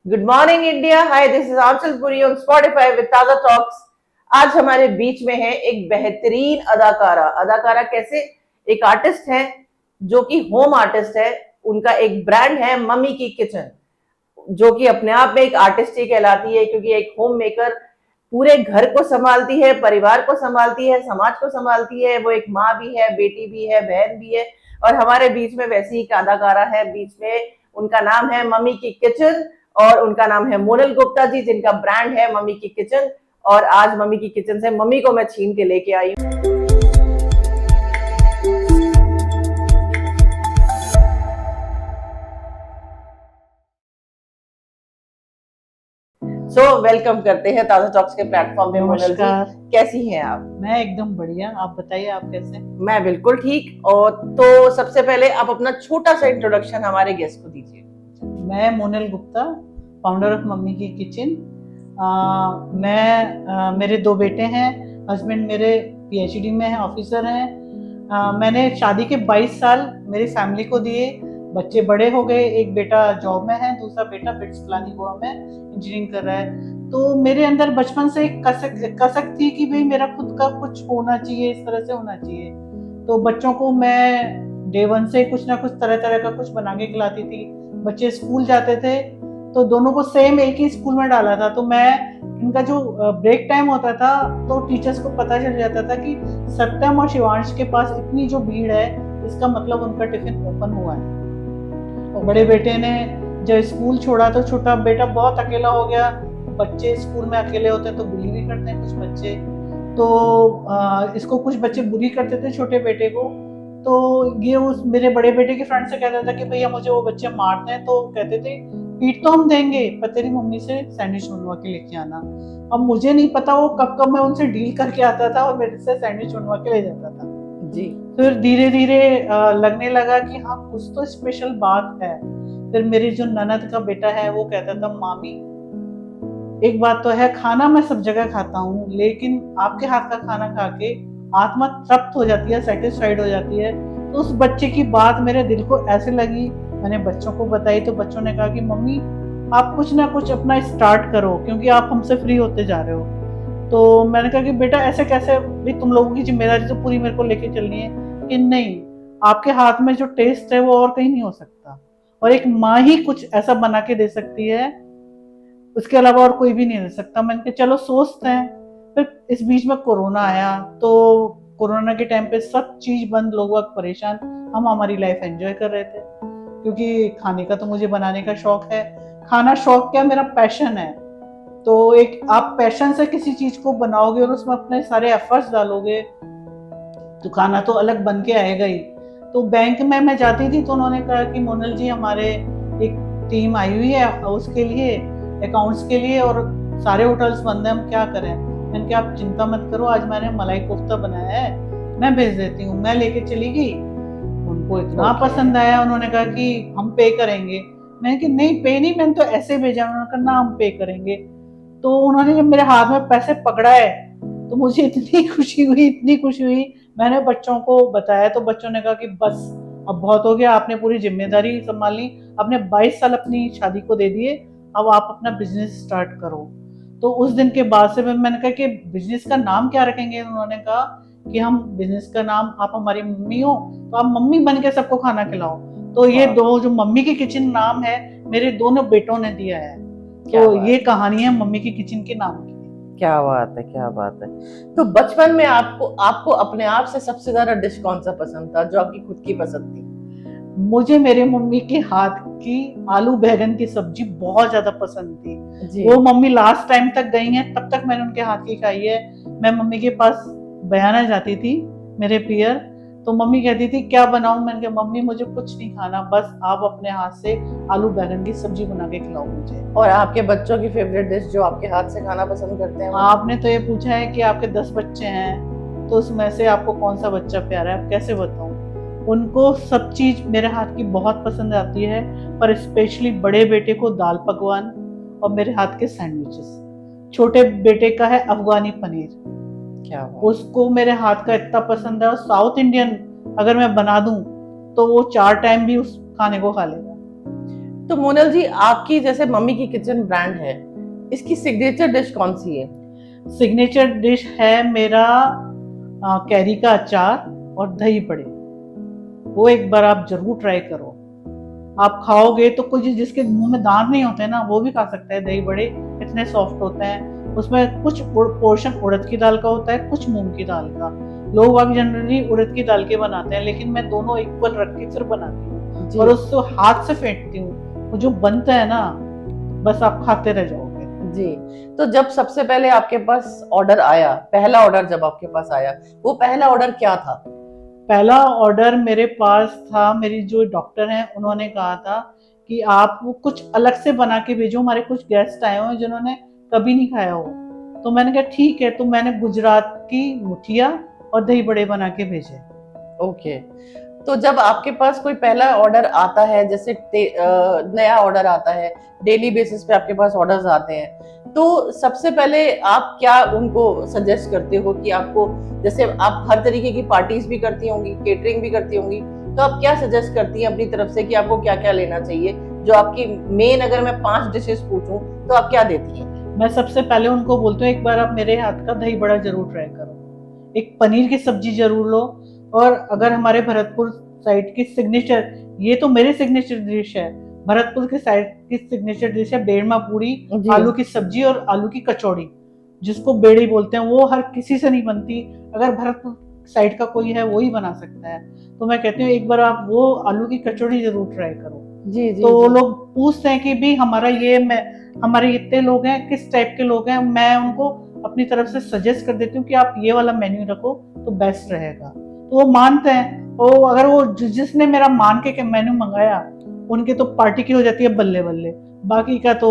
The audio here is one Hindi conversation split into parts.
Good morning India. Hi, this is Aanchal Puri on Spotify with Taaza talks. आज हमारे बीच में है एक बेहतरीन अदाकारा। अदाकारा कैसे? एक आर्टिस्ट है जो कि होम आर्टिस्ट है। उनका एक ब्रांड है मम्मी की किचन, जो कि अपने आप में एक आर्टिस्ट ही कहलाती है, क्योंकि एक होम मेकर पूरे घर को संभालती है, परिवार को संभालती है, समाज को संभालती है। वो एक माँ भी है, बेटी भी है, बहन भी है। और हमारे बीच में वैसी ही अदाकारा है बीच में। उनका नाम है मम्मी की किचन और उनका नाम है मोनल गुप्ता जी, जिनका ब्रांड है मम्मी की किचन। और आज मम्मी की किचन से मम्मी को मैं छीन के लेके आई हूँ। वेलकम करते हैं ताजा टॉक्स के प्लेटफॉर्म पे मोनल जी। नमस्कार। कैसी हैं आप? मैं एकदम बढ़िया। आप बताइए, आप कैसे? मैं बिल्कुल ठीक। और तो सबसे पहले आप अपना छोटा सा इंट्रोडक्शन हमारे गेस्ट को दीजिए। मैं Monal Gupta, founder of Mummy Ki kitchen. मेरे दो बेटे हैं। हस्बैंड मेरे पीएचडी में हैं, ऑफिसर हैं। मैंने शादी के 22 साल मेरी फैमिली को दिए। बच्चे बड़े हो गए, एक बेटा जॉब में है, दूसरा बेटा बिट्स प्लानी गोवा में इंजीनियरिंग कर रहा है। तो मेरे अंदर बचपन से एक कसक थी कि भाई मेरा खुद का कुछ होना चाहिए, इस तरह से होना चाहिए। तो बच्चों को मैं डे वन से कुछ ना कुछ तरह तरह का कुछ बना के खिलाती थी। बच्चे स्कूल जाते थे तो दोनों को सेम एक ही स्कूल में डाला था। तो मैं इनका जो ब्रेक टाइम होता था तो टीचर्स को पता चल जाता था कि सत्यम और शिवांश के पास इतनी जो भीड़ है, इसका मतलब उनका टिफिन ओपन हुआ है। बड़े बेटे ने जब स्कूल छोड़ा तो छोटा बेटा बहुत अकेला हो गया। बच्चे स्कूल में अकेले होते हैं तो बुली भी करते हैं कुछ बच्चे। तो इसको कुछ बच्चे बुली करते थे छोटे बेटे को। तो ये उस मेरे बड़े बेटे के फ्रेंड से कहता था कि भैया मुझे वो बच्चे मारते हैं। तो कहते थे पीट तो हम देंगे पर तेरी मम्मी से सैंडविच बनवा के लेके आना। अब मुझे नहीं पता वो कब कब मैं उनसे डील करके आता था और मेरे से सैंडविच बनवा के ले जाता था जी। फिर धीरे धीरे लगने लगा कि हाँ कुछ तो स्पेशल बात है। फिर मेरी जो ननद का बेटा है वो कहता था मामी एक बात तो है, खाना मैं सब जगह खाता हूँ लेकिन आपके हाथ का खाना खा के आत्मा तृप्त हो जाती है, सेटिस्फाइड हो जाती है। तो उस बच्चे की बात मेरे दिल को ऐसे लगी। मैंने बच्चों को बताई तो बच्चों ने कहा कि मम्मी आप कुछ ना कुछ अपना स्टार्ट करो क्योंकि आप हमसे फ्री होते जा रहे हो। तो मैंने कहा कि बेटा ऐसे कैसे, भी तुम लोगों की जिम्मेदारी तो पूरी मेरे को लेके चलनी है। कि नहीं, आपके हाथ में जो टेस्ट है वो और कहीं नहीं हो सकता और एक माँ ही कुछ ऐसा बना के दे सकती है, उसके अलावा और कोई भी नहीं दे सकता। मैंने कहा चलो सोचते हैं। फिर इस बीच में कोरोना आया तो कोरोना के टाइम पे सब चीज बंद, लोग वक्त परेशान। हम हमारी लाइफ एंजॉय कर रहे थे क्योंकि खाने का तो मुझे बनाने का शौक है। खाना शौक क्या, मेरा पैशन है। तो एक आप पैशन से किसी चीज को बनाओगे और उसमें अपने सारे एफर्ट्स डालोगे तो खाना तो अलग बन के आएगा ही। तो बैंक में मैं जाती थी तो उन्होंने कहा कि मोनल जी हमारे एक टीम आई हुई है उसके लिए, अकाउंट्स के लिए, और सारे होटल्स बंद हैं, हम क्या करें। मैंने कहा आप चिंता मत करो, आज मैंने मलाई कोफ्ता बनाया है, मैं भेज देती हूँ। मैं लेके चली गई, उनको इतना पसंद आया, उन्होंने कहा कि हम पे करेंगे। मैंने कहा नहीं पे नहीं, मैंने तो ऐसे भेजा। उन्होंने कहा ना हम पे करेंगे। तो उन्होंने जब मेरे हाथ में पैसे पकड़ाए तो मुझे इतनी खुशी हुई, इतनी खुशी हुई। मैंने बच्चों को बताया तो बच्चों ने कहा कि बस अब बहुत हो गया, आपने पूरी जिम्मेदारी संभाल ली, आपने 22 साल अपनी शादी को दे दिए, अब आप अपना बिजनेस स्टार्ट करो। तो उस दिन के बाद से मैंने कहा कि बिजनेस का नाम क्या रखेंगे। उन्होंने कहा कि हम बिजनेस का नाम, आप हमारी मम्मी हो तो आप मम्मी बन के सबको खाना खिलाओ। तो ये दो जो मम्मी की किचन नाम है, मेरे दोनों बेटों ने दिया है। तो ये कहानी है मम्मी की किचन के नाम की। क्या बात है, क्या बात है। तो बचपन में आपको आपको अपने आप से सबसे ज्यादा डिश कौन सा पसंद था, जो आपकी खुद की पसंद थी? मुझे मेरे मम्मी के हाथ की आलू बैगन की सब्जी बहुत ज्यादा पसंद थी। जी। वो मम्मी लास्ट टाइम तक गई हैं, तब तक मैंने उनके हाथ की खाई है। मैं मम्मी के पास बयाना जाती थी, मेरे पियर, तो मम्मी कहती थी क्या बनाऊं। मैंने कहा मम्मी मुझे कुछ नहीं खाना, बस आप अपने हाथ से आलू बैगन की सब्जी बना के खिलाओ मुझे। और आपके बच्चों की फेवरेट डिश जो आपके हाथ से खाना पसंद करते हैं? आपने तो ये पूछा है कि आपके 10 बच्चे हैं तो उसमें से आपको कौन सा बच्चा प्यारा है, आप कैसे बताऊं। उनको सब चीज मेरे हाथ की बहुत पसंद आती है, पर स्पेशली बड़े बेटे को दाल पकवान और मेरे हाथ के सैंडविचेस। छोटे बेटे का है अफगानी पनीर, क्या उसको मेरे हाथ का इतना पसंद है। और साउथ इंडियन अगर मैं बना दूं तो वो 4 टाइम भी उस खाने को खा लेगा। तो मोनल जी, आपकी जैसे मम्मी की किचन ब्रांड है, इसकी सिग्नेचर डिश कौन सी है? सिग्नेचर डिश है मेरा कैरी का अचार और दही बड़े। वो एक बार आप जरूर ट्राई करो। आप खाओगे तो कुछ जिसके मुंह में दांत नहीं होते ना वो भी खा सकता है। दही बड़े इतने सॉफ्ट होते हैं। उसमें कुछ पोर्शन उड़द की दाल का होता है, कुछ मूंग की दाल का। लोग अब जनरली उड़द की दाल के बनाते हैं, लेकिन मैं दोनों इक्वल रख के फिर बनाती हूँ जी और उसको हाथ से फेंटती हूँ। वो जो बनता है ना, बस आप खाते रह जाओगे। जी। तो जब सबसे पहले आपके पास ऑर्डर आया, पहला ऑर्डर जब आपके पास आया, वो पहला ऑर्डर क्या था? पहला ऑर्डर मेरे पास था, मेरी जो डॉक्टर हैं उन्होंने कहा था कि आप वो कुछ अलग से बना के भेजो, हमारे कुछ गेस्ट आए हुए हैं जिन्होंने कभी नहीं खाया हो। तो मैंने कहा ठीक है, तो मैंने गुजरात की मुठिया और दही बड़े बना के भेजे। ओके। तो जब आपके पास कोई पहला ऑर्डर आता है, जैसे नया ऑर्डर आता है, डेली बेसिस पे आपके पास ऑर्डर्स आते हैं, तो सबसे पहले आप क्या उनको सजेस्ट करते हो कि आपको, जैसे आप हर तरीके की पार्टीज भी करती होंगी, केटरिंग भी करती होंगी, तो आप क्या सजेस्ट करती हैं अपनी तरफ से कि आपको क्या क्या लेना चाहिए? जो आपकी मेन, अगर मैं 5 डिशेस पूछूं तो आप क्या देती हैं? मैं सबसे पहले उनको बोलती हूँ एक बार आप मेरे हाथ का दही बड़ा जरूर ट्राई करो, एक पनीर की सब्जी जरूर लो। और अगर हमारे भरतपुर साइड की सिग्नेचर, ये तो मेरी सिग्नेचर डिश है, भरतपुर की साइड की सिग्नेचर डिश है बेड़मा पूड़ी, जी आलू की सब्जी और आलू की कचौड़ी, जिसको बेड़ी बोलते हैं। वो हर किसी से नहीं बनती, अगर भरतपुर साइड का कोई है वो ही बना सकता है। तो मैं कहती हूँ एक बार आप वो आलू की कचौड़ी जरूर ट्राई करो। जी तो जी वो जी। लोग पूछते हैं कि भी हमारा ये, मैं हमारे इतने लोग हैं, किस टाइप के लोग हैं। मैं उनको अपनी तरफ से सजेस्ट कर देती हूँ कि आप ये वाला मेन्यू रखो तो बेस्ट रहेगा। तो वो मानते हैं। तो अगर वो जिसने मेरा मान के मेन्यू मंगाया, उनके तो पार्टी की हो जाती है बल्ले बल्ले। बाकी का तो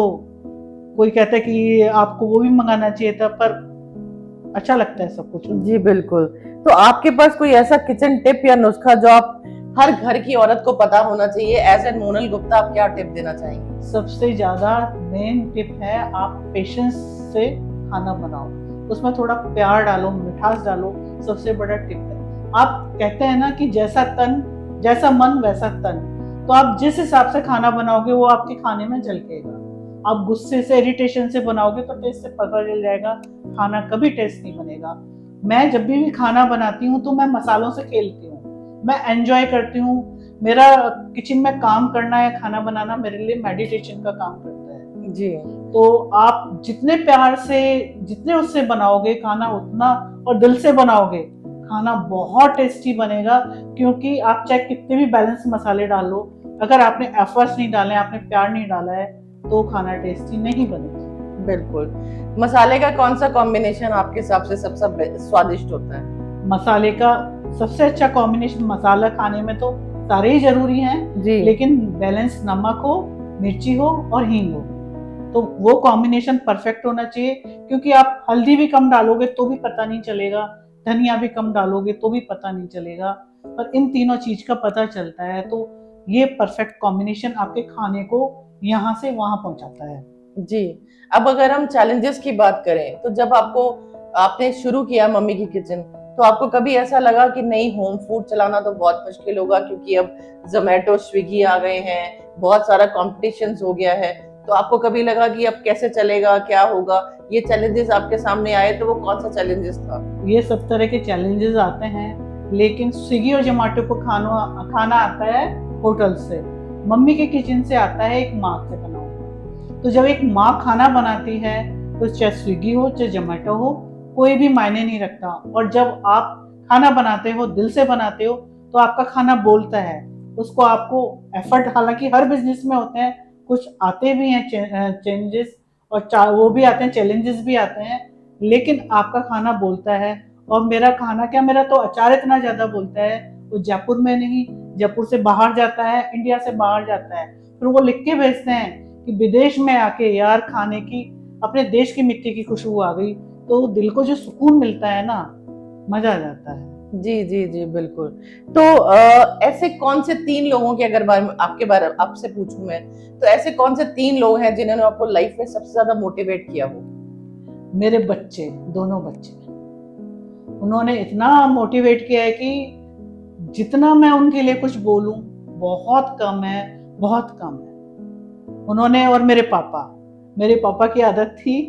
कोई कहता है कि आपको वो भी मंगाना चाहिए था, पर अच्छा लगता है सब कुछ। जी बिल्कुल। तो आपके पास कोई ऐसा किचन टिप या नुस्खा जो आप हर घर की औरत को पता होना चाहिए, एज एन मोनल गुप्ता आप क्या टिप देना चाहेंगे? सबसे ज्यादा मेन टिप है, आप पेशेंस से खाना बनाओ, उसमें थोड़ा प्यार डालो, मिठास डालो। सबसे बड़ा टिप है। आप कहते हैं ना कि जैसा तन, जैसा मन वैसा तन। तो आप जिस हिसाब से खाना बनाओगे वो आपके खाने में झलकेगा। आप गुस्से से, इरिटेशन से बनाओगे तो टेस्ट से पता चल जाएगा, खाना कभी टेस्ट नहीं बनेगा। मैं जब भी खाना बनाती हूँ तो मैं मसालों से खेलती हूँ, मैं एंजॉय करती हूँ। मेरा किचन में काम करना या खाना बनाना मेरे लिए मेडिटेशन का काम करता है। जी तो आप जितने प्यार से, जितने उससे बनाओगे खाना, उतना और दिल से बनाओगे, खाना बहुत टेस्टी बनेगा। क्योंकि आप चाहे कितने भी बैलेंस मसाले डालो, अगर आपने एफर्ट्स नहीं डाले, आपने प्यार नहीं डाला है, तो खाना टेस्टी नहीं बनेगा। बिल्कुल। मसाले का कौन सा कॉम्बिनेशन आपके हिसाब से सबसे स्वादिष्ट होता है? मसाले का सबसे अच्छा कॉम्बिनेशन, मसाला खाने में तो सारे ही जरूरी हैं, जी लेकिन बैलेंस नमक हो, मिर्ची हो और हींग हो, तो वो कॉम्बिनेशन परफेक्ट होना चाहिए। क्योंकि आप हल्दी भी कम डालोगे तो भी पता नहीं चलेगा, धनिया भी कम डालोगे तो भी पता नहीं चलेगा, पर इन तीनों चीज का पता चलता है। तो ये परफेक्ट कॉम्बिनेशन आपके खाने को यहाँ से वहां पहुंचाता है। जी। अब अगर हम चैलेंजेस की बात करें, तो जब आपने शुरू किया मम्मी की किचन, तो आपको कभी ऐसा लगा कि नहीं, होम फूड चलाना तो बहुत मुश्किल होगा, क्योंकि अब जोमेटो, स्विगी आ गए हैं, बहुत सारा कॉम्पिटिशन हो गया है, तो आपको कभी लगा कि अब कैसे चलेगा, क्या होगा? ये चैलेंजेस आपके सामने आए तो वो कौन सा चैलेंजेस था? ये सब तरह के चैलेंजेस आते हैं, लेकिन स्विगी और जोमेटो को खाना आता है होटल से, मम्मी के किचन से आता है एक माँ से बना हुआ। तो जब एक माँ खाना बनाती है, तो चाहे स्विगी हो चाहे जोमेटो हो, कोई भी मायने नहीं रखता। और जब आप खाना बनाते हो, दिल से बनाते हो, तो आपका खाना बोलता है। उसको आपको एफर्ट, हालांकि हर बिजनेस में होते हैं, कुछ आते भी हैं चेंजेस, और वो भी आते हैं, चैलेंजेस भी आते हैं, लेकिन आपका खाना बोलता है। और मेरा खाना क्या, मेरा तो अचार इतना ज्यादा बोलता है, वो जयपुर में नहीं, जयपुर से बाहर जाता है, इंडिया से बाहर जाता है, फिर वो लिख के भेजते हैं कि विदेश में आके यार खाने की, अपने देश की मिट्टी की खुशबू आ गई। तो दिल को जो सुकून मिलता है ना, मजा आ जाता है। जी जी जी बिल्कुल। तो ऐसे कौन से 3 लोगों के अगर बारे आपसे पूछूं मैं, तो ऐसे कौन से 3 लोग हैं जिन्होंने आपको लाइफ में सबसे ज्यादा मोटिवेट किया हो? मेरे बच्चे, दोनों बच्चे, उन्होंने इतना मोटिवेट किया है कि जितना मैं उनके लिए कुछ बोलूं बहुत कम है, बहुत कम है। उन्होंने, और मेरे पापा की आदत थी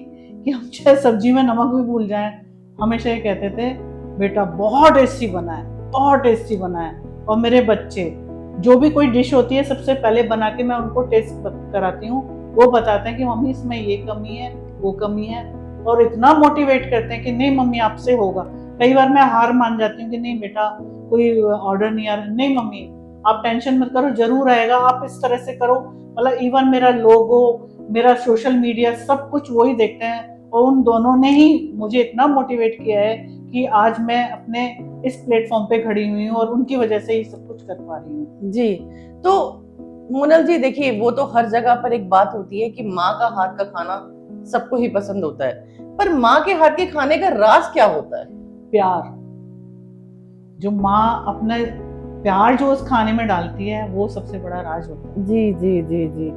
कि हम चाहे सब्जी में नमक भी भूल जाएं, हमेशा ये कहते थे बेटा बहुत टेस्टी बना है, बहुत टेस्टी बना है। और मेरे बच्चे जो भी कोई डिश होती है सबसे पहले बना के मैं उनको टेस्ट कराती हूँ, वो बताते हैं कि मम्मी इसमें ये कमी है, वो कमी है, और इतना मोटिवेट करते हैं कि नहीं मम्मी आपसे होगा। कई बार मैं हार मान जाती हूँ कि नहीं बेटा कोई ऑर्डर नहीं आ रहा, नहीं मम्मी आप टेंशन मत करो, जरूर आएगा, आप इस तरह से करो। मतलब इवन मेरा लोगो, मेरा सोशल मीडिया सब कुछ वही देखते हैं, और उन दोनों ने ही मुझे इतना मोटिवेट किया है कि आज मैं अपने इस प्लेटफॉर्म पे खड़ी हुई हूँ और उनकी वजह से ही सब कुछ कर पा रही हूँ। जी। तो मोनल जी देखिए, वो तो हर जगह पर एक बात होती है कि माँ का हाथ का खाना सबको ही पसंद होता है, पर माँ के हाथ के खाने का राज क्या होता है? प्यार, जो माँ अपने प्यार जो उस खाने में डालती है वो सबसे बड़ा राज होता है। जी जी जी जी।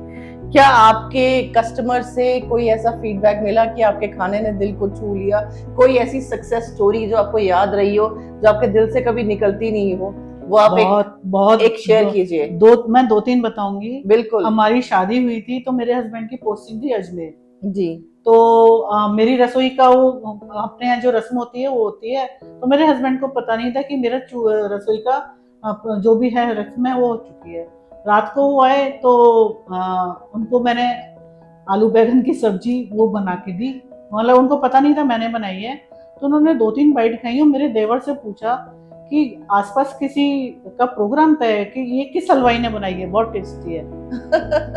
क्या आपके कस्टमर से कोई ऐसा फीडबैक मिला कि आपके खाने ने दिल को छू लिया? कोई ऐसी सक्सेस स्टोरी जो आपको याद रही हो, जो आपके दिल से कभी निकलती नहीं हो, वो आप बहुत एक शेयर कीजिए। मैं 2-3 बताऊंगी। बिल्कुल। हमारी शादी हुई थी तो मेरे हस्बैंड की पोस्टिंग थी अजमेर। जी। तो मेरी रसोई का वो अपने यहाँ जो रस्म होती है वो होती है, तो मेरे हस्बैंड को पता नहीं था कि मेरा रसोई का जो भी है रस्म है वो हो चुकी है। रात को वो आए तो उनको मैंने आलू बैगन की सब्जी वो बना के दी, मतलब उनको पता नहीं था मैंने बनाई है। तो उन्होंने 2-3 बाइट खाई और मेरे देवर से पूछा कि आसपास किसी का प्रोग्राम तय है कि ये किस हलवाई ने बनाई है, बहुत टेस्टी है।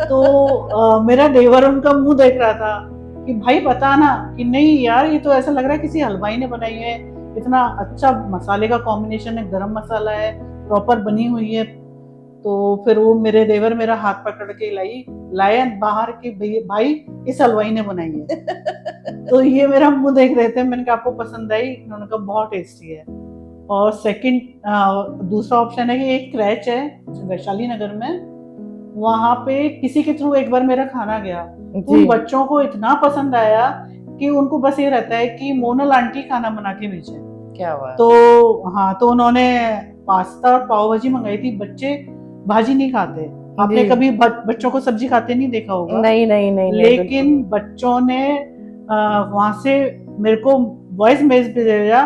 तो मेरा देवर उनका मुंह देख रहा था कि भाई बता ना, कि नहीं यार ये तो ऐसा लग रहा है किसी हलवाई ने बनाई है, इतना अच्छा मसाले का कॉम्बिनेशन है, गरम मसाला है, प्रॉपर बनी हुई है। तो फिर वो मेरे देवर मेरा हाथ पकड़ के लाए बाहर के, भाई इस हलवाई ने बनाई है। तो ये मेरा मुंह देख रहे थे, मैंने कहा आपको पसंद आई? उन्होंने कहा बहुत टेस्टी है। और सेकंड दूसरा ऑप्शन है कि एक क्रैच है वैशाली नगर में, वहां पे किसी के थ्रू एक बार मेरा खाना गया, उन बच्चों को इतना पसंद आया कि उनको बस ये रहता है कि मोनल आंटी खाना बना के भेजे। क्या बात। तो हाँ, तो उन्होंने पास्ता और पाव भाजी मंगाई थी। बच्चे भाजी नहीं खाते, आपने कभी बच्चों को सब्जी खाते नहीं देखा होगा। नहीं नहीं नहीं, लेकिन बच्चों ने वहां से मेरे को वॉइस मैसेज भेजा,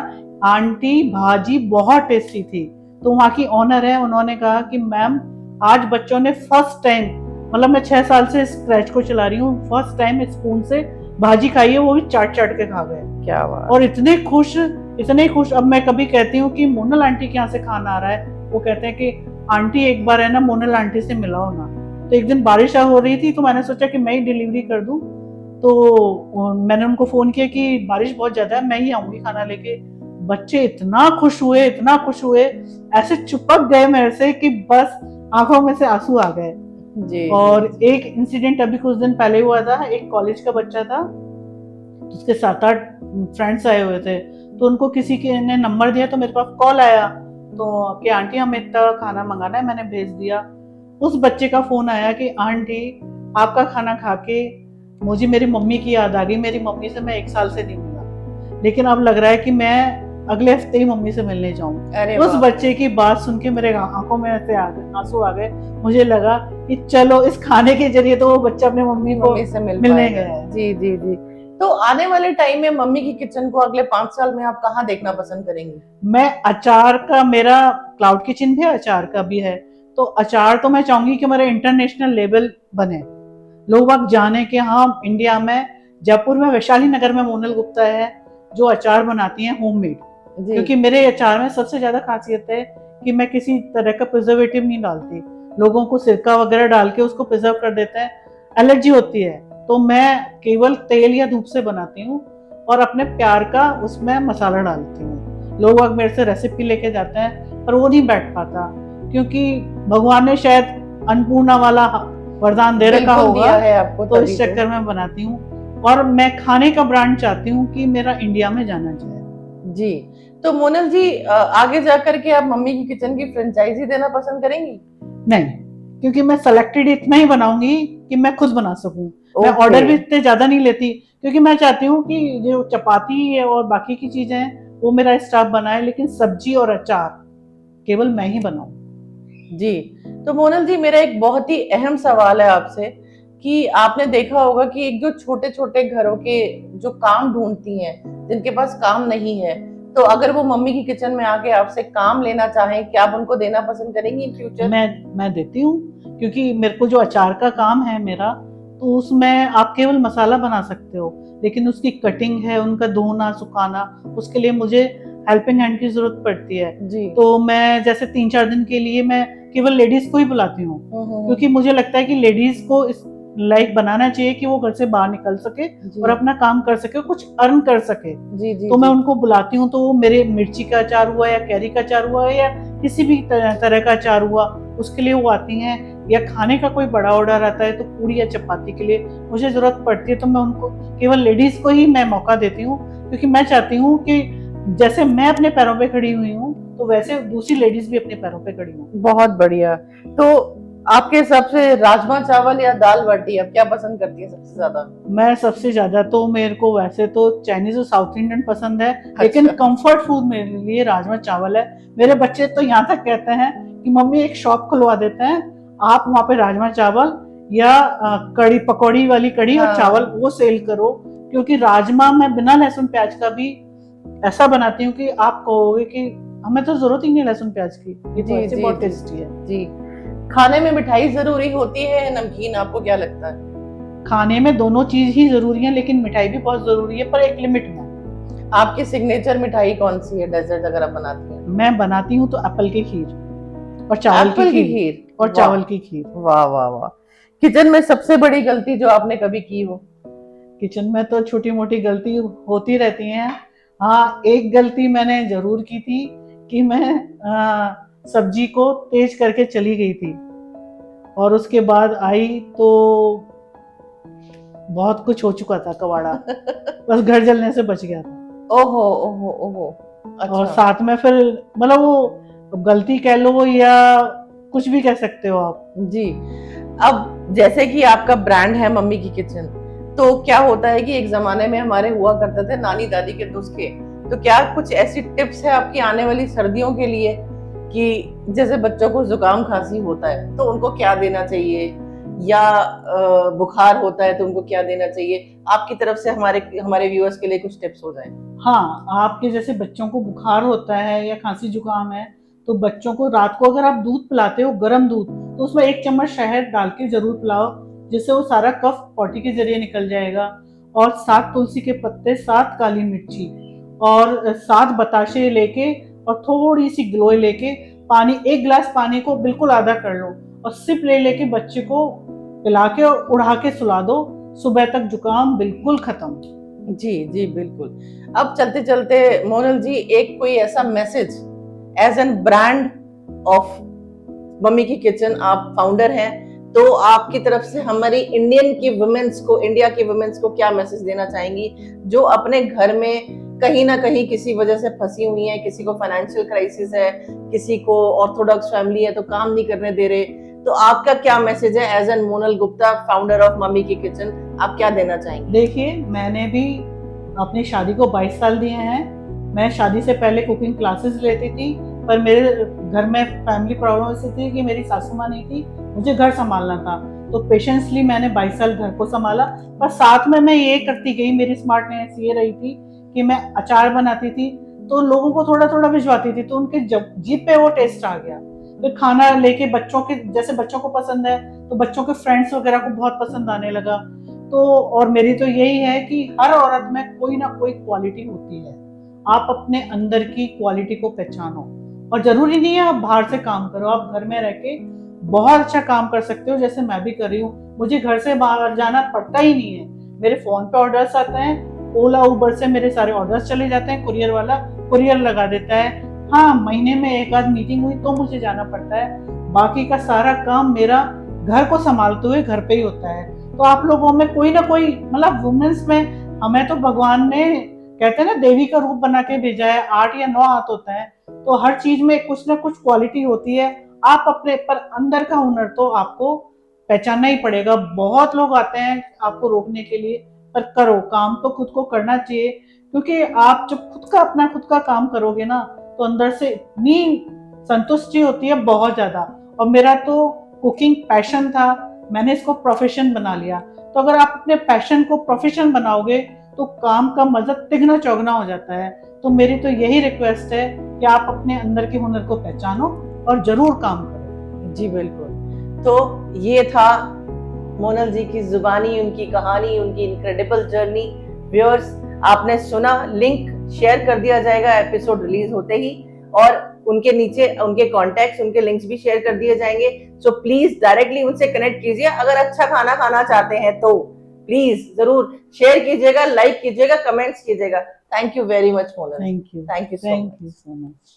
आंटी भाजी बहुत टेस्टी थी। तो वहाँ की ऑनर है, उन्होंने कहा कि मैम आज बच्चों ने फर्स्ट टाइम, मतलब मैं 6 साल से स्क्रैच को चला रही हूँ, फर्स्ट टाइम स्पून से भाजी खाई है, वो भी चाट चाट के खा गए। क्या बात। और इतने खुश, इतने खुश। अब मैं कभी कहती हूँ कि मोनल आंटी के यहाँ से खाना आ रहा है, वो कहते हैं कि आंटी एक बार है ना मोनल आंटी से मिलाओ ना। तो एक दिन बारिश हो रही थी तो मैंने सोचा कि मैं ही डिलीवरी कर दूं, तो मैंने उनको फोन किया कि बारिश बहुत ज्यादा है, मैं ही आऊंगी खाना लेके। बच्चे इतना खुश हुए, इतना खुश हुए, ऐसे चिपक गए मेरे से कि बस आंखों में से आंसू आ गए। जी। और एक इंसिडेंट अभी कुछ दिन पहले हुआ था, एक कॉलेज का बच्चा था, उसके 7-8 फ्रेंड्स आए हुए थे, तो उनको किसी के ने नंबर दिया, तो मेरे पास कॉल आया तो कि आंटी हमें इतना खाना मंगाना है, मैंने भेज दिया। उस बच्चे का फोन आया कि आंटी आपका खाना खा के मुझे मेरी मम्मी की याद आ गई, मेरी मम्मी से मैं 1 साल से नहीं मिला, लेकिन अब लग रहा है कि मैं अगले हफ्ते ही मम्मी से मिलने जाऊं। उस बच्चे की बात सुन के मेरे आंखों में ऐसे आंसू आ गए। मुझे लगा कि चलो इस खाने के जरिए तो वो बच्चा अपने मम्मी से मिलने गया है। जी जी जी। तो आने वाले टाइम में मम्मी की किचन को अगले 5 साल में आप कहाँ देखना पसंद करेंगी? मैं अचार का, मेरा क्लाउड किचन भी अचार का भी है, तो अचार तो मैं चाहूंगी कि मेरा इंटरनेशनल लेवल बने, लोग अब जाने कि हाँ इंडिया में, जयपुर में वैशाली नगर में मोनल गुप्ता है जो अचार बनाती हैं होममेड। क्योंकि मेरे अचार में सबसे ज्यादा खासियत है कि मैं किसी तरह का प्रिजर्वेटिव नहीं डालती। लोगों को सिरका वगैरह डाल के उसको प्रिजर्व कर देते हैं, एलर्जी होती है, तो मैं केवल तेल या धूप से बनाती हूँ और अपने प्यार का उसमें मसाला डालती हूँ। लोग अब मेरे से रेसिपी लेके जाते हैं पर वो नहीं बैठ पाता, क्योंकि भगवान ने शायद अन्नपूर्णा वाला वरदान दे रखा होगा है आपको, तो इस चक्कर में बनाती हूँ। और मैं खाने का ब्रांड चाहती हूँ कि मेरा इंडिया में जाना चाहिए। जी। तो मोनल जी आगे जाकर के आप मम्मी की किचन की फ्रेंचाइजी देना पसंद करेंगी? नहीं, क्योंकि मैं सिलेक्टेड इतना ही बनाऊंगी कि मैं खुद बना सकूं। मैं ऑर्डर भी इतने ज्यादा नहीं लेती, क्योंकि मैं चाहती हूँ कि जो चपाती है और बाकी की चीजें हैं वो मेरा स्टाफ बनाए, लेकिन सब्जी और अचार केवल मैं ही बनाऊं। जी। तो मोनल जी मेरा एक बहुत ही अहम सवाल है आपसे कि आपने देखा होगा कि एक जो छोटे छोटे घरों के जो काम ढूंढती हैं, जिनके पास काम नहीं है, तो अगर वो मम्मी की किचन में आके आपसे काम लेना चाहें, क्या आप उनको देना पसंद करेंगी इन फ्यूचर? मैं देती हूँ, क्योंकि मेरे को जो अचार का काम है मेरा, तो उसमें आप केवल मसाला बना सकते हो, लेकिन उसकी कटिंग है, उनका धोना सुखाना, उसके लिए मुझे हेल्पिंग हैंड की जरूरत पड़ती है। जी। तो मैं जैसे 3-4 दिन के लिए मैं केवल लेडीज को ही बुलाती हूँ, क्योंकि मुझे लगता है कि लेडीज को इस लाइक बनाना चाहिए कि वो घर से बाहर निकल सके जी और अपना काम कर सके और कुछ अर्न कर सके। जी जी तो मैं जी। उनको बुलाती हूँ, तो वो मेरे मिर्ची का अचार हुआ या कैरी का अचार हुआ या किसी भी तरह का अचार हुआ, उसके लिए वो आती हैं। या खाने का कोई बड़ा ऑर्डर आता है, तो पूड़ी या चपाती के लिए मुझे जरूरत पड़ती है, तो मैं उनको केवल लेडीज को ही मैं मौका देती हूँ, क्योंकि मैं चाहती हूँ कि जैसे मैं अपने पैरों पे खड़ी हुई हूँ, तो वैसे दूसरी लेडीज भी अपने पैरों पे खड़ी हों। बहुत बढ़िया। तो आपके हिसाब से राजमा चावल या दाल बाटी आप क्या पसंद करती हैं सबसे ज्यादा? मैं सबसे ज्यादा तो मेरे को वैसे तो चाइनीज और साउथ इंडियन पसंद है, लेकिन अच्छा। कंफर्ट फूड मेरे लिए राजमा चावल है। मेरे बच्चे तो यहाँ तक कहते हैं कि मम्मी एक शॉप खुलवा देते हैं, आप वहाँ पे राजमा चावल या कड़ी पकौड़ी वाली कड़ी और चावल हाँ वो सेल करो, क्योंकि राजमा मैं बिना लहसुन प्याज का भी ऐसा बनाती हूँ कि आप कहोगे कि हमें तो जरूरत ही नहीं लहसुन प्याज की, ये तो जी ऐसे जी बहुत जी टेस्टी है। जी। खाने में मिठाई जरूरी होती है नमकीन, आपको क्या लगता है? खाने में दोनों चीज ही जरूरी है, लेकिन मिठाई भी बहुत जरूरी है, पर एक लिमिट में। आपकी सिग्नेचर मिठाई कौन सी है डेजर्ट अगर आप बनाती हैं? मैं बनाती हूँ तो एप्पल की खीर और चावल की एप्पल की खीर खीर। और वाह चावल की खीर। वाह वाह वाह। किचन में सबसे बड़ी गलती जो आपने कभी की हो? किचन में तो छोटी मोटी गलती होती रहती हैं। हाँ, एक गलती मैंने जरूर की थी कि मैं सब्जी को तेज करके चली गई थी, और उसके बाद आई तो बहुत कुछ हो चुका था कवाड़ा, बस घर जलने से बच गया था। ओहो ओहो ओहो। और अच्छा। साथ में फिर मतलब वो गलती कह लो या कुछ भी कह सकते हो आप। जी। अब जैसे कि आपका ब्रांड है मम्मी की किचन, तो क्या होता है कि एक जमाने में हमारे हुआ करते थे नानी दादी के नुस्खे, तो क्या कुछ ऐसी टिप्स है आपकी आने वाली सर्दियों के लिए कि जैसे बच्चों को जुकाम खांसी होता है तो उनको क्या देना चाहिए, या बुखार होता है तो उनको क्या देना चाहिए, आपकी तरफ से हमारे हमारे व्यूअर्स के लिए कुछ टिप्स हो जाए? हाँ, आपके जैसे बच्चों को बुखार होता है या खांसी जुकाम है, तो बच्चों को रात को अगर आप दूध पिलाते हो गर्म दूध, तो उसमें 1 चम्मच शहद डाल के जरूर पिलाओ, जिससे वो सारा कफ पॉटी के जरिए निकल जाएगा। और 7 तुलसी के पत्ते, 7 काली मिर्ची और 7 बताशे लेके और थोड़ी सी गिलोय लेके पानी, 1 गिलास पानी को बिल्कुल आधा कर लो और सिप ले लेके बच्चे को पिला के और उड़ा के सुला दो, सुबह तक जुकाम बिल्कुल खत्म। जी जी बिल्कुल। अब चलते चलते मोनल जी, एक कोई ऐसा message as an brand of Mummy Ki kitchen, आप फाउंडर हैं, तो आपकी तरफ से हमारी इंडियन की वुमेन्स को, इंडिया की वुमेन्स को क्या मैसेज देना चाहेंगी जो अपने घर में कहीं ना कहीं किसी वजह से फंसी हुई हैं, किसी को फाइनेंशियल क्राइसिस है, किसी को ऑर्थोडॉक्स फैमिली है तो काम नहीं करने दे रहे, तो आपका क्या मैसेज है as an Monal Gupta founder of Mummy Ki kitchen, आप क्या देना चाहेंगे? देखिए, मैंने भी अपनी शादी को 22 साल दिए हैं। मैं शादी से पहले कुकिंग क्लासेस लेती थी, पर मेरे घर में फैमिली प्रॉब्लम ऐसी थी कि मेरी सासू माँ नहीं थी, मुझे घर संभालना था, तो पेशेंसली मैंने 22 साल घर को संभाला। पर साथ में मैं ये करती गई, मेरी स्मार्टनेस ये रही थी कि मैं अचार बनाती थी तो लोगों को थोड़ा थोड़ा भिजवाती थी, तो उनके जीभ पे वो टेस्ट आ गया। फिर खाना लेके बच्चों के, जैसे बच्चों को पसंद है तो बच्चों के फ्रेंड्स वगैरह को बहुत पसंद आने लगा। तो और मेरी तो यही है कि हर औरत में कोई ना कोई क्वालिटी होती है, आप अपने अंदर की क्वालिटी को पहचानो। और जरूरी नहीं है आप बाहर से काम करो, आप घर में रह के बहुत अच्छा काम कर सकते हो, जैसे मैं भी कर रही हूँ। मुझे घर से बाहर जाना पड़ता ही नहीं है, मेरे फोन पे ऑर्डर्स आते हैं, ओला उबर से मेरे सारे ऑर्डर्स चले जाते हैं, कुरियर वाला कुरियर लगा देता है। हाँ, महीने में एक आध मीटिंग हुई तो मुझे जाना पड़ता है, बाकी का सारा काम मेरा घर को संभालते हुए घर पे ही होता है। तो आप लोगों में कोई ना कोई, मतलब वुमेन्स में हमें तो भगवान ने, कहते हैं ना, देवी का रूप बना के भेजा है, 8 या 9 हाथ होता है, तो हर चीज में कुछ ना कुछ क्वालिटी होती है। आप अपने पर अंदर का हुनर तो आपको पहचानना ही पड़ेगा। बहुत लोग आते हैं आपको रोकने के लिए, पर करो, काम तो खुद को करना चाहिए, क्योंकि आप जब खुद का काम करोगे ना, तो अंदर से इतनी संतुष्टि होती है बहुत ज्यादा। और मेरा तो कुकिंग पैशन था, मैंने इसको प्रोफेशन बना लिया। तो अगर आप अपने पैशन को प्रोफेशन बनाओगे तो काम का मजा तिगना चौगना हो जाता है। तो मेरी तो यही रिक्वेस्ट है कि आप अपने अंदर के हुनर को पहचानो और जरूर काम करो। जी बिल्कुल। तो ये था मोनल जी की जुबानी, उनकी कहानी, उनकी इनक्रेडिबल जर्नी। व्यूअर्स, आपने सुना, लिंक शेयर कर दिया जाएगा एपिसोड रिलीज होते ही, और उनके नीचे उनके कॉन्टैक्ट्स, उनके लिंक्स भी शेयर कर दिए जाएंगे। सो प्लीज डायरेक्टली उनसे कनेक्ट कीजिए। अगर अच्छा खाना खाना चाहते हैं तो प्लीज जरूर शेयर कीजिएगा, लाइक कीजिएगा, कमेंट्स कीजिएगा। Thank you very much Monal. Thank you thank you so thank much. You so much.